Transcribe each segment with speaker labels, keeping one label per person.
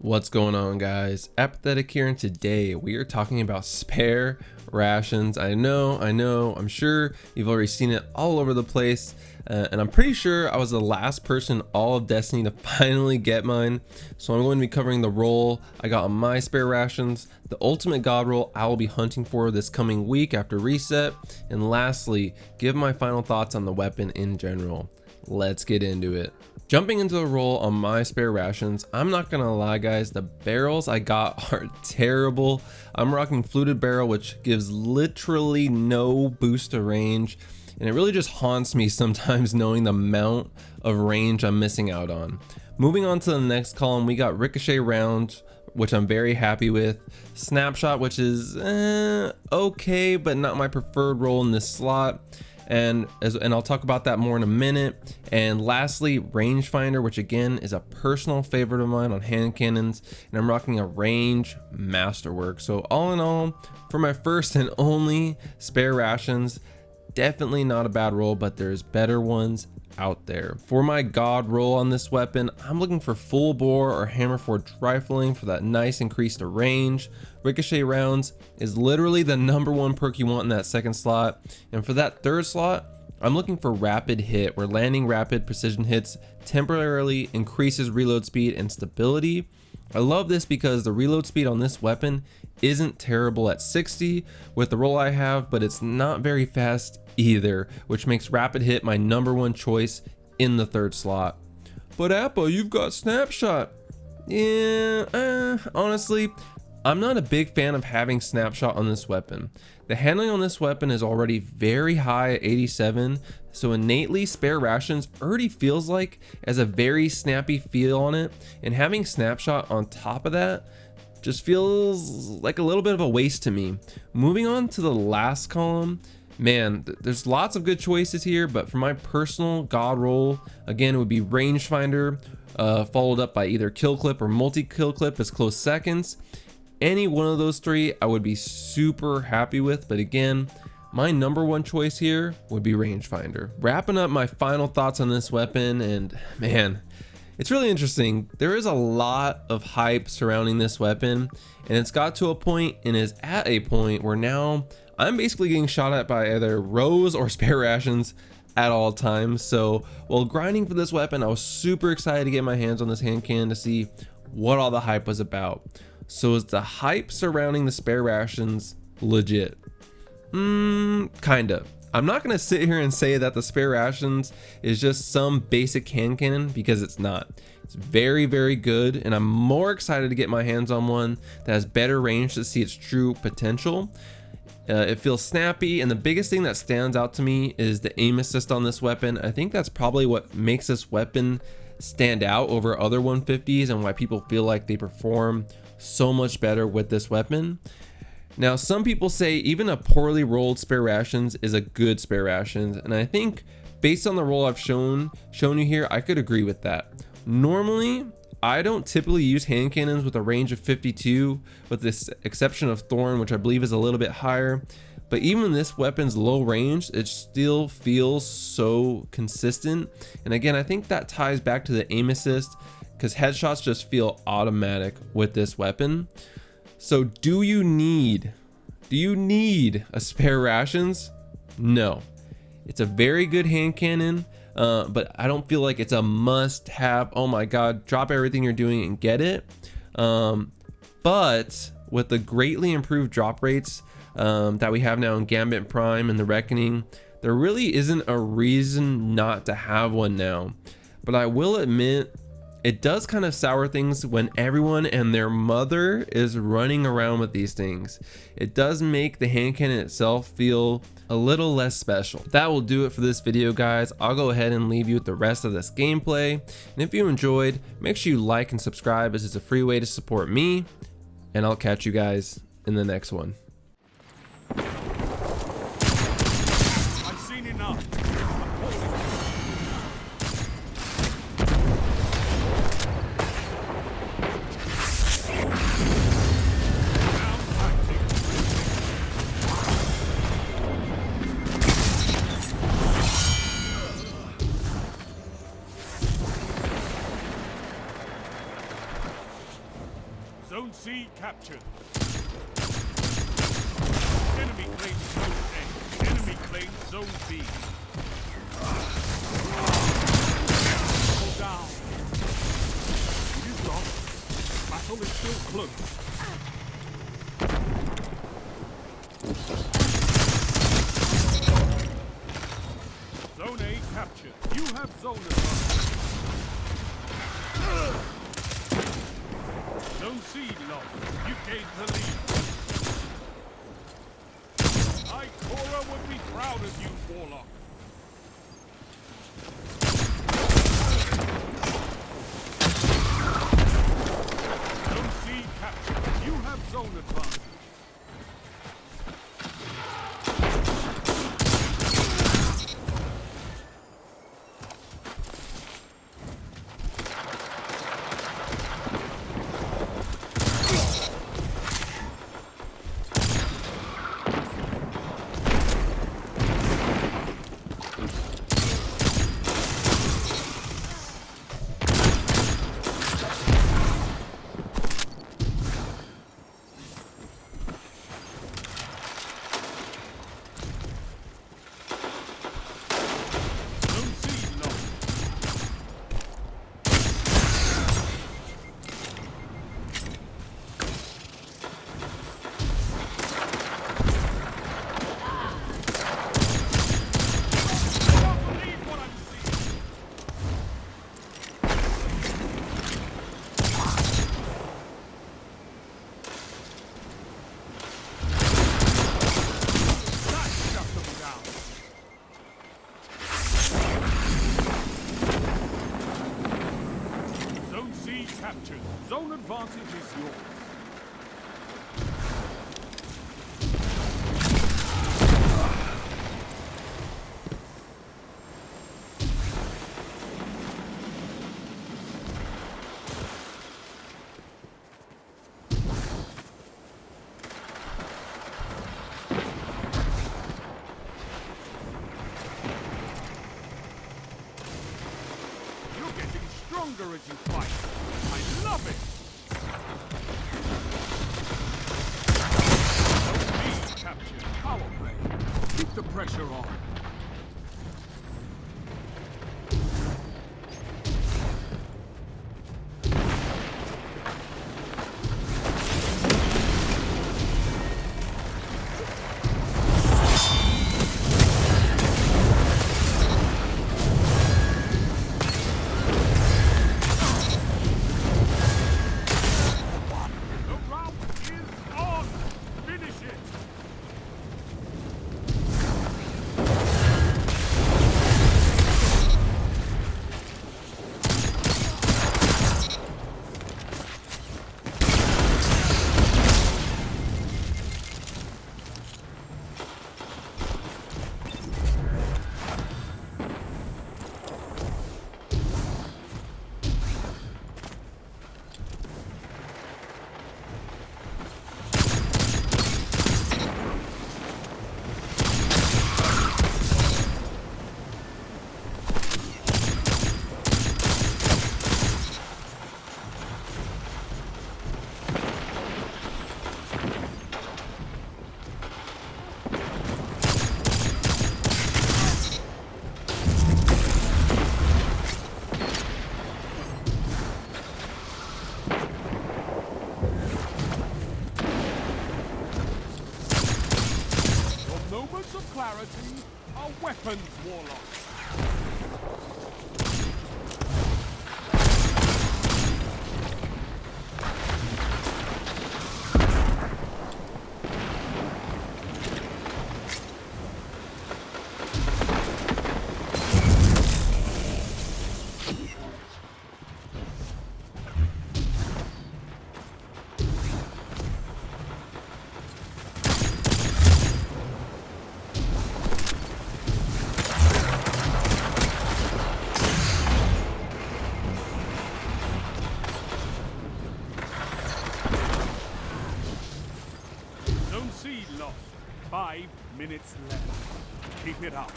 Speaker 1: What's going on, guys? Apathetic here, and today we are talking about spare rations. I know, I'm sure you've already seen it all over the place, and I'm pretty sure I was the last person all of Destiny to finally get mine. So I'm going to be covering the roll I got on my spare rations, the ultimate god roll I will be hunting for this coming week after reset, and lastly, give my final thoughts on the weapon in general. Let's get into it. Jumping into the roll on my spare rations, I'm not gonna lie guys, the barrels I got are terrible. I'm rocking fluted barrel, which gives literally no boost to range, and it really just haunts me sometimes knowing the amount of range I'm missing out on. Moving on to the next column, we got Ricochet Round, which I'm very happy with. Snapshot, which is okay, but not my preferred roll in this slot. And I'll talk about that more in a minute. And lastly, rangefinder, which again is a personal favorite of mine on hand cannons, and I'm rocking a range masterwork. So all in all, for my first and only spare rations, definitely not a bad roll, but there's better ones out there. For my god roll on this weapon, I'm looking for full bore or hammerforged rifling for that nice increase to range. Ricochet rounds is literally the #1 perk you want in that second slot, and for that third slot, I'm looking for rapid hit, where landing rapid precision hits temporarily increases reload speed and stability. I love this because the reload speed on this weapon isn't terrible at 60 with the roll I have, but it's not very fast either, which makes rapid hit my #1 choice in the third slot. But Appa, you've got snapshot. Yeah, honestly, I'm not a big fan of having snapshot on this weapon. The handling on this weapon is already very high at 87, so innately spare rations already feels like has a very snappy feel on it, and having snapshot on top of that just feels like a little bit of a waste to me. Moving on to the last column, man, there's lots of good choices here, but for my personal god roll, again, it would be rangefinder, followed up by either kill clip or multi-kill clip as close seconds. Any one of those three I would be super happy with, but again, my #1 choice here would be rangefinder. Wrapping up my final thoughts on this weapon, and man, it's really interesting. There is a lot of hype surrounding this weapon, and it's got to a point and is at a point where now I'm basically getting shot at by either rows or spare rations at all times. So while grinding for this weapon, I was super excited to get my hands on this hand cannon to see what all the hype was about. So is the hype surrounding the spare rations legit? Kinda. I'm not gonna sit here and say that the spare rations is just some basic hand cannon, because it's not. It's very, very good, and I'm more excited to get my hands on one that has better range to see its true potential. It feels snappy, and the biggest thing that stands out to me is the aim assist on this weapon. I think that's probably what makes this weapon stand out over other 150s and why people feel like they perform so much better with this weapon. Now, some people say even a poorly rolled spare rations is a good spare rations, and I think based on the roll I've shown you here, I could agree with that. Normally, I don't typically use hand cannons with a range of 52, with the exception of Thorn, which I believe is a little bit higher. But even this weapon's low range, it still feels so consistent. And again, I think that ties back to the aim assist, because headshots just feel automatic with this weapon. So do you need a spare rations? No. It's a very good hand cannon, but I don't feel like it's a must have. Oh my god, drop everything you're doing and get it. But with the greatly improved drop rates that we have now in Gambit Prime and the Reckoning, there really isn't a reason not to have one now. But I will admit, it does kind of sour things when everyone and their mother is running around with these things. It does make the hand cannon itself feel a little less special. That will do it for this video, guys. I'll go ahead and leave you with the rest of this gameplay. And if you enjoyed, make sure you like and subscribe, as it's a free way to support me. And I'll catch you guys in the next one.
Speaker 2: I've seen enough. Zone C captured. Enemy claims Zone A. Enemy claims Zone B. Hold down. It is lost. Battle is still close. Zone A captured. You have zone advantage. Zone C lost. You gained the lead. Ikora would be proud of you, Warlock. Zone C captured. You have zone advantage. Captured. Zone advantage is yours. You're getting stronger as you fight. I love it! Zone B captured. Power play. Keep the pressure on. Moments of clarity are weapons, Warlock. Zone C lost. 5 minutes left. Keep it up.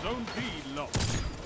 Speaker 2: Zone B lost.